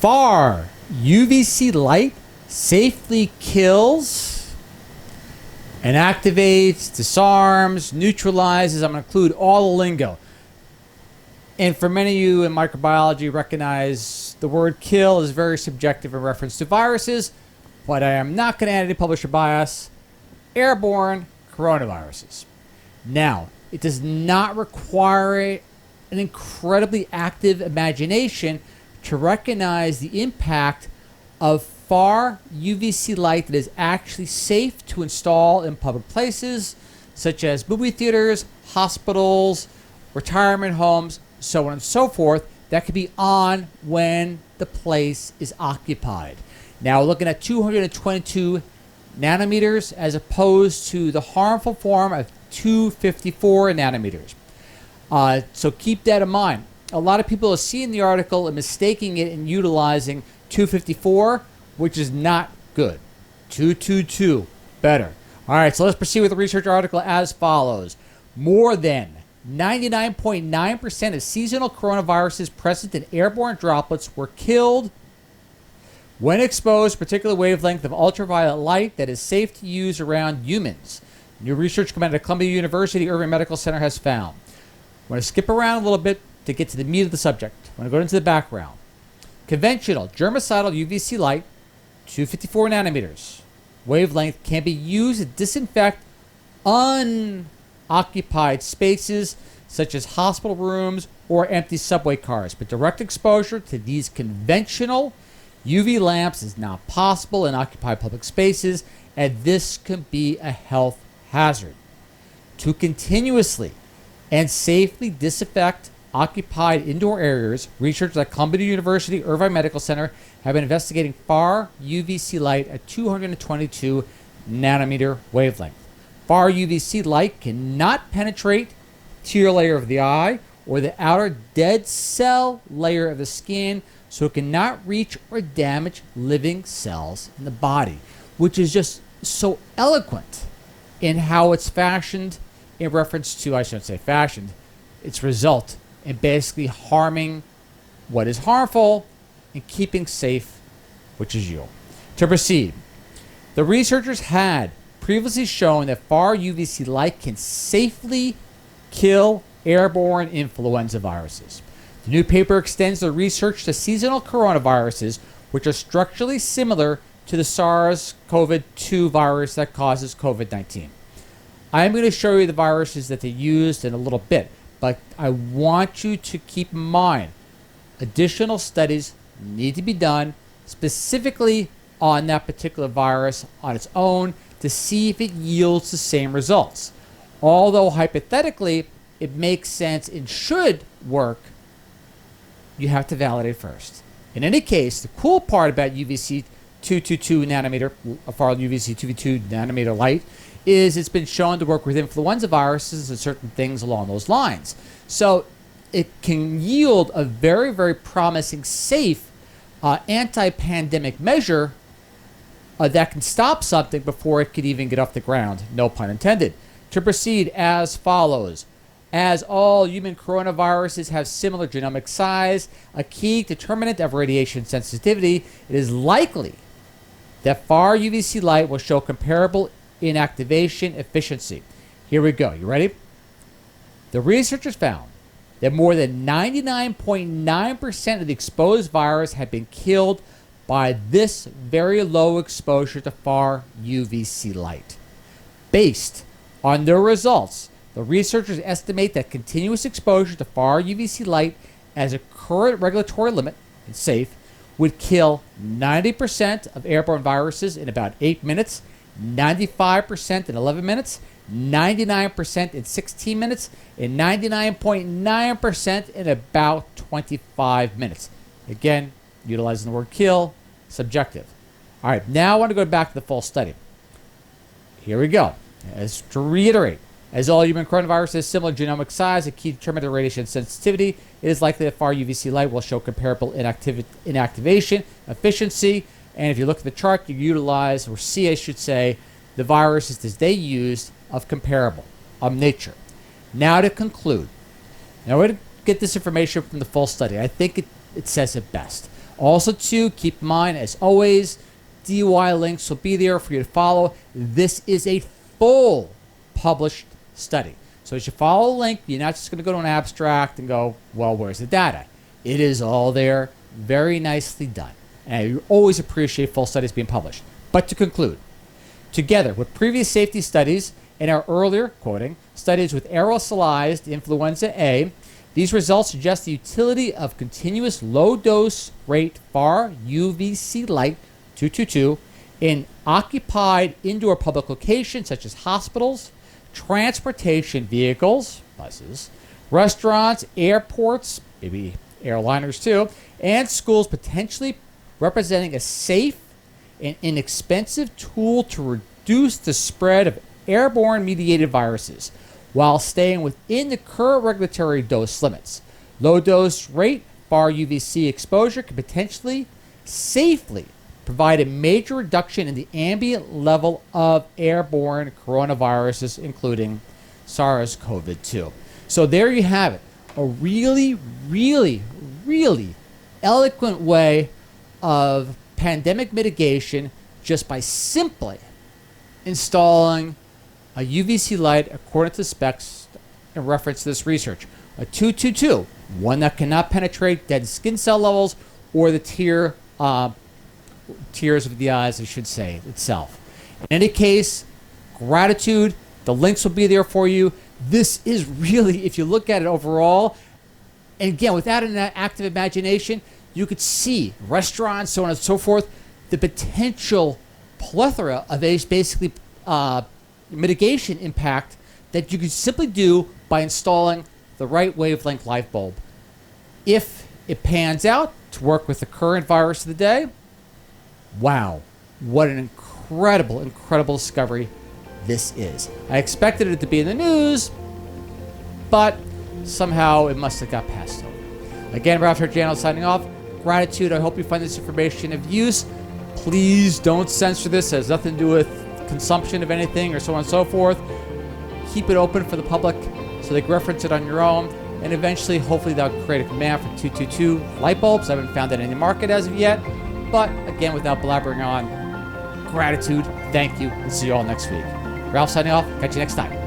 Far UVC light safely kills, inactivates, disarms, neutralizes. I'm going to include all the lingo. And for many of you in microbiology, recognize the word kill is very subjective in reference to viruses, but I am not going to add any publisher bias. Airborne coronaviruses. Now, it does not require an incredibly active imagination to recognize the impact of far UVC light that is actually safe to install in public places, such as movie theaters, hospitals, retirement homes, so on and so forth, that could be on when the place is occupied. Now we're looking at 222 nanometers as opposed to the harmful form of 254 nanometers. So keep that in mind. A lot of people are seeing the article and mistaking it and utilizing 254, which is not good. 222, better. All right, so let's proceed with the research article as follows. More than 99.9% of seasonal coronaviruses present in airborne droplets were killed when exposed to a particular wavelength of ultraviolet light that is safe to use around humans. New research conducted at Columbia University Irving Medical Center has found. I'm going to skip around a little bit to get to the meat of the subject. I'm going to go into the background. Conventional germicidal UVC light, 254 nanometers wavelength, can be used to disinfect unoccupied spaces such as hospital rooms or empty subway cars, but direct exposure to these conventional UV lamps is not possible in occupied public spaces, and this can be a health hazard. To continuously and safely disinfect occupied indoor areas, researchers at Columbia University Irvine Medical Center have been investigating far UVC light at 222 nanometer wavelength. Far UVC light cannot penetrate the tear layer of the eye or the outer dead cell layer of the skin, so it cannot reach or damage living cells in the body, which is just so eloquent in how it's fashioned in reference to, I shouldn't say fashioned, its result in basically harming what is harmful and keeping safe, which is you. To proceed, the researchers had previously shown that far UVC light can safely kill airborne influenza viruses. The new paper extends the research to seasonal coronaviruses, which are structurally similar to the SARS-CoV-2 virus that causes COVID-19. I'm going to show you the viruses that they used in a little bit, but I want you to keep in mind additional studies need to be done specifically on that particular virus on its own to see if it yields the same results. Although hypothetically it makes sense and should work, you have to validate first. In any case, the cool part about UVC 222 nanometer, far UVC 222 nanometer light, is it's been shown to work with influenza viruses and certain things along those lines. So it can yield a very, very promising, safe anti-pandemic measure that can stop something before it could even get off the ground. No pun intended. To proceed as follows. As all human coronaviruses have similar genomic size, a key determinant of radiation sensitivity, it is likely that far UVC light will show comparable inactivation efficiency. Here we go. You ready? The researchers found that more than 99.9% of the exposed virus had been killed by this very low exposure to far UVC light. Based on their results, the researchers estimate that continuous exposure to far UVC light as a current regulatory limit and safe would kill 90% of airborne viruses in about 8 minutes, 95% in 11 minutes, 99% in 16 minutes, and 99.9% in about 25 minutes. Again, utilizing the word kill, subjective. All right, now I want to go back to the full study. Here we go. As to reiterate, as all human coronaviruses have similar genomic size, a key determinant of radiation sensitivity, it is likely that far UVC light will show comparable inactivation efficiency. And if you look at the chart, you utilize, or see, I should say, the viruses that they used of comparable, of nature. Now to conclude. Now we're going to get this information from the full study. I think it says it best. Also, too, keep in mind, as always, DUI links will be there for you to follow. This is a full published study. So as you follow the link, you're not just going to go to an abstract and go, well, where's the data? It is all there, very nicely done. And you always appreciate full studies being published. But to conclude, together with previous safety studies and our earlier, quoting, studies with aerosolized influenza A, these results suggest the utility of continuous low-dose rate Far-UVC light 222 in occupied indoor public locations such as hospitals, transportation vehicles, buses, restaurants, airports, maybe airliners too, and schools, potentially representing a safe and inexpensive tool to reduce the spread of airborne mediated viruses while staying within the current regulatory dose limits. Low dose rate Far-UVC exposure can potentially safely provide a major reduction in the ambient level of airborne coronaviruses, including SARS-CoV-2. So there you have it. A really, really, really eloquent way of pandemic mitigation just by simply installing a UVC light according to the specs in reference to this research. A 222, one that cannot penetrate dead skin cell levels or the tears of the eyes, I should say, itself. In any case, gratitude. The links will be there for you. This is really, if you look at it overall, and again, without an active imagination, you could see restaurants, so on and so forth, the potential plethora of basically mitigation impact that you could simply do by installing the right wavelength light bulb. If it pans out to work with the current virus of the day, wow, what an incredible, incredible discovery this is. I expected it to be in the news, but somehow it must have got passed over. Again, Ralph Giordano signing off. Gratitude. I hope you find this information of use. Please don't censor this. It has nothing to do with consumption of anything or so on and so forth. Keep it open for the public so they can reference it on your own. And eventually, hopefully, that'll create a demand for 222 light bulbs. I haven't found that in the market as of yet. But again, without blabbering on, gratitude, thank you, and see you all next week. Ralph signing off. Catch you next time.